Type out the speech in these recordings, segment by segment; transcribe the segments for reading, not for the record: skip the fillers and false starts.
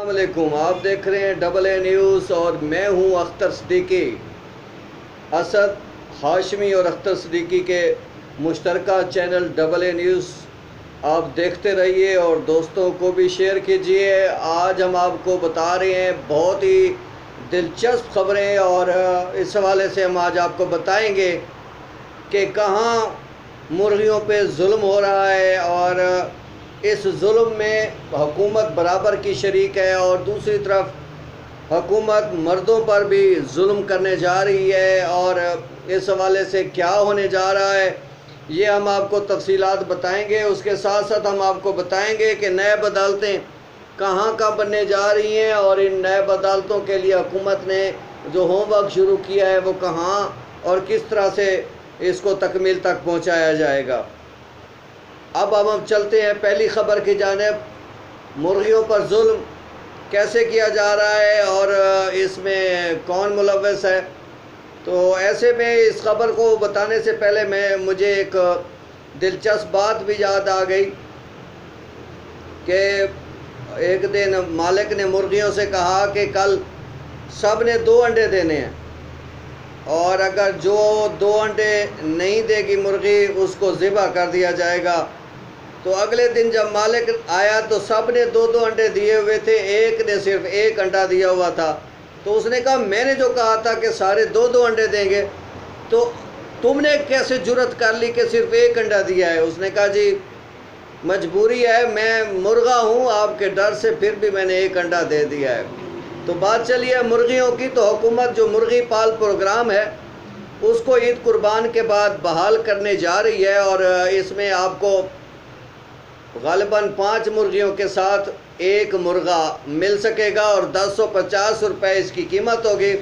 अस्सलामुअलैकुम, आप देख रहे हैं डबल ए न्यूज़ और मैं हूं अख्तर सिद्दीकी। असद हाशमी और अख्तर सिद्दीकी के मुश्तरका चैनल डबल ए न्यूज़ आप देखते रहिए और दोस्तों को भी शेयर कीजिए। आज हम आपको बता रहे हैं बहुत ही दिलचस्प खबरें और इस हवाले से हम आज आपको बताएंगे कि कहाँ मुर्गियों पे जुल्म हो रहा है और इस जुल्म में हुकूमत बराबर की शरीक है और दूसरी तरफ हुकूमत मर्दों पर भी जुल्म करने जा रही है और इस हवाले से क्या होने जा रहा है ये हम आपको तफसीलात बताएंगे। उसके साथ साथ हम आपको बताएंगे कि नैब अदालतें कहाँ कहाँ बनने जा रही हैं और इन नैब अदालतों के लिए हुकूमत ने जो होमवर्क शुरू किया है वो कहाँ और किस तरह से इसको तकमील तक पहुँचाया जाएगा। अब हम चलते हैं पहली ख़बर की जानिब। मुर्गियों पर जुल्म कैसे किया जा रहा है और इसमें कौन मुलव्वस है। तो ऐसे में इस ख़बर को बताने से पहले मुझे एक दिलचस्प बात भी याद आ गई कि एक दिन मालिक ने मुर्गियों से कहा कि कल सब ने 2 अंडे देने हैं और अगर जो 2 अंडे नहीं देगी मुर्गी उसको ज़िबा कर दिया जाएगा। तो अगले दिन जब मालिक आया तो सब ने 2-2 अंडे दिए हुए थे, एक ने सिर्फ 1 अंडा दिया हुआ था। तो उसने कहा मैंने जो कहा था कि सारे 2-2 अंडे देंगे तो तुमने कैसे जुर्रत कर ली कि सिर्फ 1 अंडा दिया है। उसने कहा जी मजबूरी है, मैं मुर्गा हूँ, आपके डर से फिर भी मैंने 1 अंडा दे दिया है। तो बात चली है मुर्गियों की। तो हुकूमत जो मुर्गी पाल प्रोग्राम है उसको ईद कुर्बान के बाद बहाल करने जा रही है और इसमें आपको ग़ालिबन 5 मुर्गियों के साथ 1 मुर्गा मिल सकेगा और 1050 रुपये इसकी कीमत होगी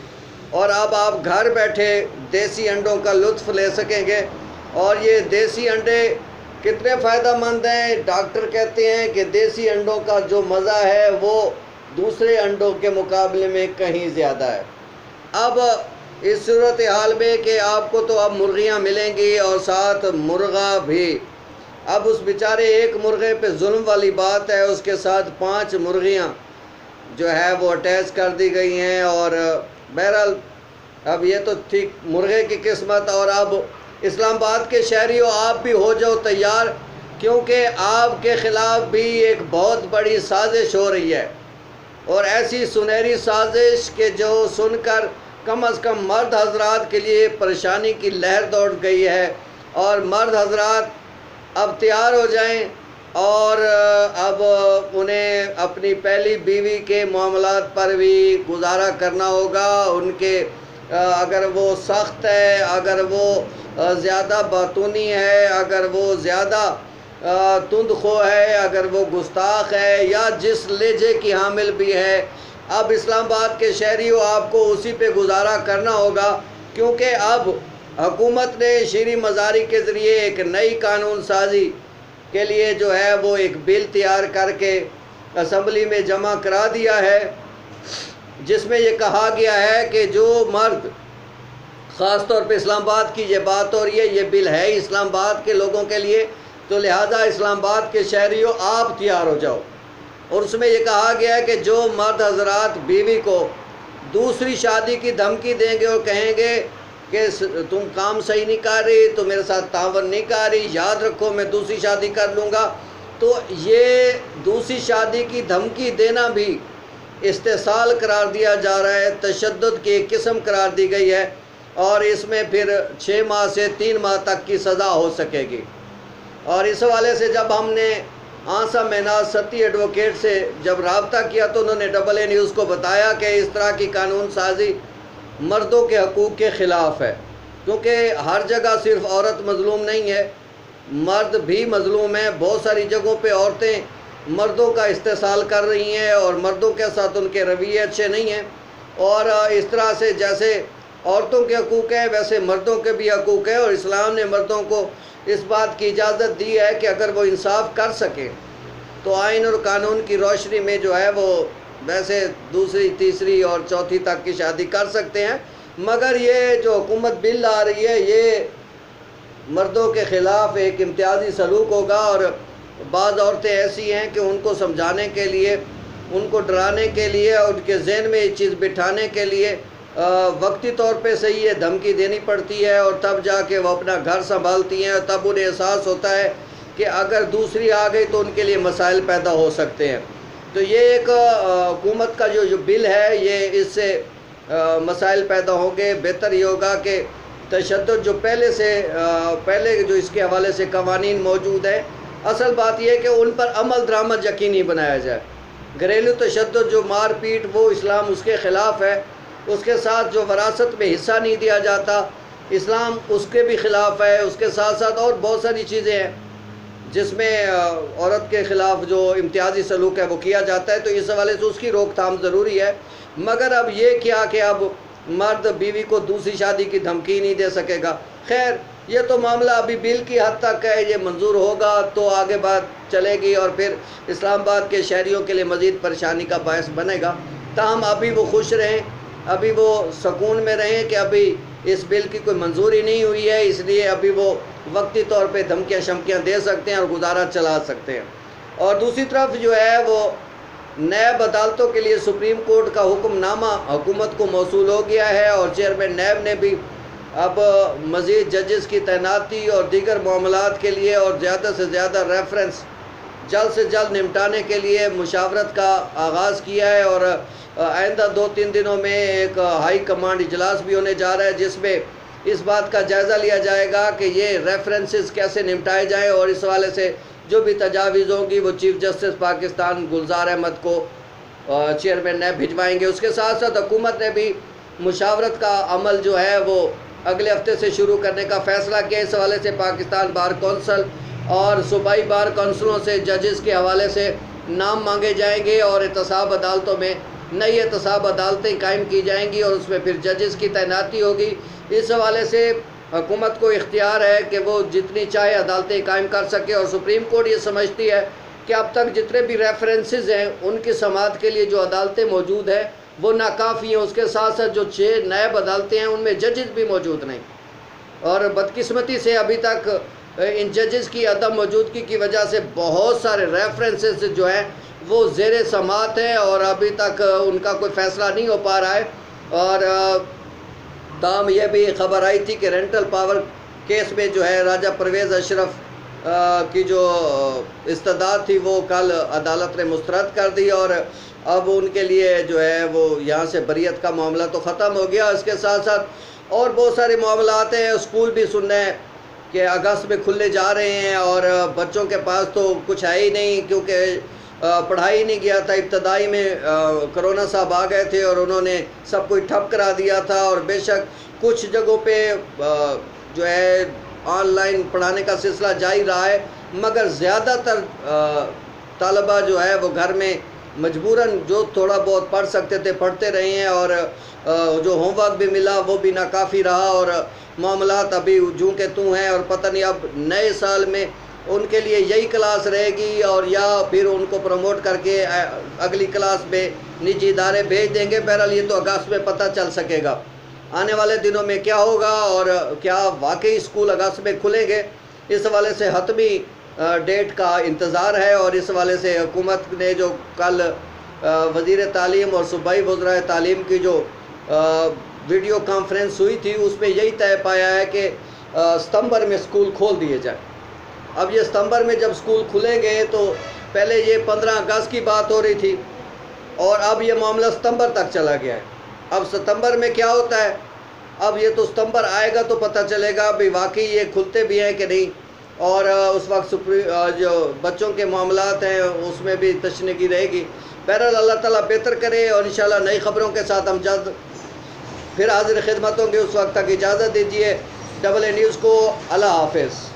और अब आप घर बैठे देसी अंडों का लुत्फ़ ले सकेंगे। और ये देसी अंडे कितने फ़ायदेमंद हैं। डॉक्टर कहते हैं कि देसी अंडों का जो मज़ा है वो दूसरे अंडों के मुकाबले में कहीं ज़्यादा है। अब इस सूरत हाल में कि आपको तो अब मुर्गियाँ मिलेंगी और साथ मुर्गा भी। अब उस बेचारे 1 मुर्गे पे जुल्म वाली बात है, उसके साथ 5 मुर्गियाँ जो है वो अटैच कर दी गई हैं और बहरहाल अब ये तो ठीक मुर्गे की किस्मत। और अब इस्लामाबाद के शहरियों आप भी हो जाओ तैयार, क्योंकि आपके ख़िलाफ़ भी एक बहुत बड़ी साजिश हो रही है और ऐसी सुनहरी साजिश के जो सुनकर कम अज़ कम मर्द हजरात के लिए परेशानी की लहर दौड़ गई है। और मर्द हजरात अब तैयार हो जाएं और अब उन्हें अपनी पहली बीवी के मामलात पर भी गुजारा करना होगा। उनके अगर वो सख्त है, अगर वो ज़्यादा बातूनी है, अगर वो ज़्यादा तुंदखो है, अगर वो गुस्ताख है या जिस लहजे की हामिल भी है, अब इस्लामाबाद के शहरियों आपको उसी पे गुजारा करना होगा। क्योंकि अब हुकूमत ने शीरी मज़ारी के ज़रिए एक नई कानून साजी के लिए जो है वो एक बिल तैयार करके असम्बली में जमा करा दिया है, जिसमें ये कहा गया है कि जो मर्द, ख़ास तौर पे इस्लामाबाद की ये बात हो रही है, ये बिल है इस्लामाबाद के लोगों के लिए, तो लिहाजा इस्लामाबाद के शहरियों आप तैयार हो जाओ। और उसमें ये कहा गया है कि जो मर्द हजरात बीवी को दूसरी शादी की धमकी देंगे और कहेंगे कि तुम काम सही नहीं कर रही, तो मेरे साथ तावन नहीं कर रही, याद रखो मैं दूसरी शादी कर लूँगा, तो ये दूसरी शादी की धमकी देना भी इस्तेसाल करार दिया जा रहा है, तशद्दुद की एक किस्म करार दी गई है और इसमें फिर 6 माह से 3 माह तक की सज़ा हो सकेगी। और इस हवाले से जब हमने आंसा मेनाज सती एडवोकेट से जब रब्ता किया तो उन्होंने डबल ए न्यूज़ को बताया कि इस तरह की कानून साजी मर्दों के हकूक़ के ख़िलाफ़ है, क्योंकि हर जगह सिर्फ औरत मज़लूम नहीं है, मर्द भी मज़लूम है। बहुत सारी जगहों पे औरतें मर्दों का इस्तेसाल कर रही हैं और मर्दों के साथ उनके रवैये अच्छे नहीं हैं। और इस तरह से जैसे औरतों के हकूक़ हैं वैसे मर्दों के भी हकूक़ है और इस्लाम ने मर्दों को इस बात की इजाज़त दी है कि अगर वो इंसाफ कर सकें तो आइन और कानून की रोशनी में जो है वो वैसे दूसरी, तीसरी और चौथी तक की शादी कर सकते हैं। मगर ये जो हुकूमत बिल आ रही है ये मर्दों के ख़िलाफ़ एक इम्तियाज़ी सलूक होगा और बाज़ औरतें ऐसी हैं कि उनको समझाने के लिए उनको डराने के लिए और उनके जहन में ये चीज़ बिठाने के लिए वक्ती तौर पे सही है धमकी देनी पड़ती है, और तब जाके वो अपना घर संभालती हैं, और तब उन्हें एहसास होता है कि अगर दूसरी आ गई तो उनके लिए मसाइल पैदा हो सकते हैं। तो ये एक हुकूमत का जो बिल है, ये इससे मसाइल पैदा होंगे। बेहतर ये होगा कि तशद्दुद जो पहले जो इसके हवाले से कवानीन मौजूद है, असल बात यह है कि उन पर अमल दरामद यकीनी बनाया जाए। घरेलू तशद्दुद जो मार पीट, वो इस्लाम उसके ख़िलाफ़ है। उसके साथ जो वरासत में हिस्सा नहीं दिया जाता, इस्लाम उसके भी ख़िलाफ़ है। उसके साथ साथ और बहुत सारी चीज़ें हैं जिसमें औरत के ख़िलाफ़ जो इम्तियाज़ी सलूक है वो किया जाता है, तो इस हवाले से उसकी रोकथाम ज़रूरी है। मगर अब ये क्या कि अब मर्द बीवी को दूसरी शादी की धमकी नहीं दे सकेगा। खैर, ये तो मामला अभी बिल की हद तक है, ये मंजूर होगा तो आगे बात चलेगी और फिर इस्लामाबाद के शहरियों के लिए मज़ीद परेशानी का बायस बनेगा। ताहम अभी वो खुश रहें, अभी वो सुकून में रहें कि अभी इस बिल की कोई मंजूरी नहीं हुई है, इसलिए अभी वो वक्ती तौर पे धमकियाँ शमकियाँ दे सकते हैं और गुजारा चला सकते हैं। और दूसरी तरफ जो है वो नैब अदालतों के लिए सुप्रीम कोर्ट का हुक्मनामा हुकूमत को मौसूल हो गया है, और चेयरमैन नैब ने भी अब मज़ीद जजेस की तैनाती और दीगर मामलात के लिए और ज़्यादा से ज़्यादा रेफरेंस जल्द से जल्द निपटाने के लिए मुशावरत का आगाज़ किया है। और आइंदा 2-3 दिनों में एक हाई कमांड इजलास भी होने जा रहा है, जिसमें इस बात का जायज़ा लिया जाएगा कि ये रेफरेंसेस कैसे निपटाए जाएँ, और इस हवाले से जो भी तजावीज़ होंगी वो चीफ़ जस्टिस पाकिस्तान गुलजार अहमद को चेयरमैन नैब भिजवाएंगे। उसके साथ साथ हुकूमत ने भी मुशावरत का अमल जो है वो अगले हफ्ते से शुरू करने का फ़ैसला किया। इस हवाले से पाकिस्तान बार कौंसल और सूबाई बार कौंसलों से जजेस के हवाले से नाम मांगे जाएंगे, और एहतसाब अदालतों में नई एहतसाब अदालतें कायम की जाएंगी, और उसमें फिर जजेस की तैनाती होगी। इस हवाले से हुकूमत को इख्तियार है कि वो जितनी चाहे अदालतें कायम कर सके, और सुप्रीम कोर्ट ये समझती है कि अब तक जितने भी रेफरेंसेस हैं उनकी समाअत के लिए जो अदालतें मौजूद हैं वो नाकाफ़ी हैं। उसके साथ साथ जो 6 नैब अदालतें हैं उनमें जजेस भी मौजूद नहीं, और बदकिस्मती से अभी तक इन जजेस की अदम मौजूदगी की वजह से बहुत सारे रेफरेंसेस जो हैं वो ज़ेर समाअत हैं, और अभी तक उनका कोई फ़ैसला नहीं हो पा रहा है। और ताम यह भी खबर आई थी कि रेंटल पावर केस में जो है राजा परवेज़ अशरफ की जो इस्तदाद थी वो कल अदालत ने मुस्तरद कर दी, और अब उनके लिए जो है वो यहाँ से बरियत का मामला तो ख़त्म हो गया। इसके साथ साथ और बहुत सारे मामलात हैं। स्कूल भी सुन रहे हैं कि अगस्त में खुलने जा रहे हैं, और बच्चों के पास तो कुछ है ही नहीं, क्योंकि पढ़ाई नहीं गया था। इब्तदाई में कोरोना साहब आ गए थे और उन्होंने सब कुछ ठप करा दिया था, और बेशक कुछ जगहों पे जो है ऑनलाइन पढ़ाने का सिलसिला जारी रहा है, मगर ज़्यादातर तालबा जो है वो घर में मजबूरन जो थोड़ा बहुत पढ़ सकते थे पढ़ते रहे हैं, और जो होमवर्क भी मिला वो भी नाकाफ़ी रहा, और मामलात अभी जूँ के तूँ हैं। और पता नहीं अब नए साल में उनके लिए यही क्लास रहेगी, और या फिर उनको प्रमोट करके अगली क्लास में निजी इदारे भेज देंगे। बहरहाल ये तो अगस्त में पता चल सकेगा आने वाले दिनों में क्या होगा, और क्या वाकई स्कूल अगस्त में खुलेंगे। इस हवाले से हतमी डेट का इंतज़ार है। और इस हवाले से हुकूमत ने जो कल वज़ीर तालीम और सूबाई वज़राए तालीम की जो वीडियो कॉन्फ्रेंस हुई थी, उसमें यही तय पाया है कि सितंबर में स्कूल खोल दिए जाए। अब ये सितंबर में जब स्कूल खुलेंगे तो पहले ये 15 अगस्त की बात हो रही थी, और अब ये मामला सितंबर तक चला गया है। अब सितंबर में क्या होता है, अब ये तो सितंबर आएगा तो पता चलेगा भाई वाकई ये खुलते भी हैं कि नहीं, और उस वक्त जो बच्चों के मामलात हैं उसमें भी तशनीगी रहेगी। बहरहाल अल्लाह ताला बेहतर करे, और इंशाल्लाह नई ख़बरों के साथ हम जल्द फिर हाजिर खिदमत होंगे। उस वक्त तक इजाज़त दीजिए। AA न्यूज़ को अल्लाह हाफ़िज़।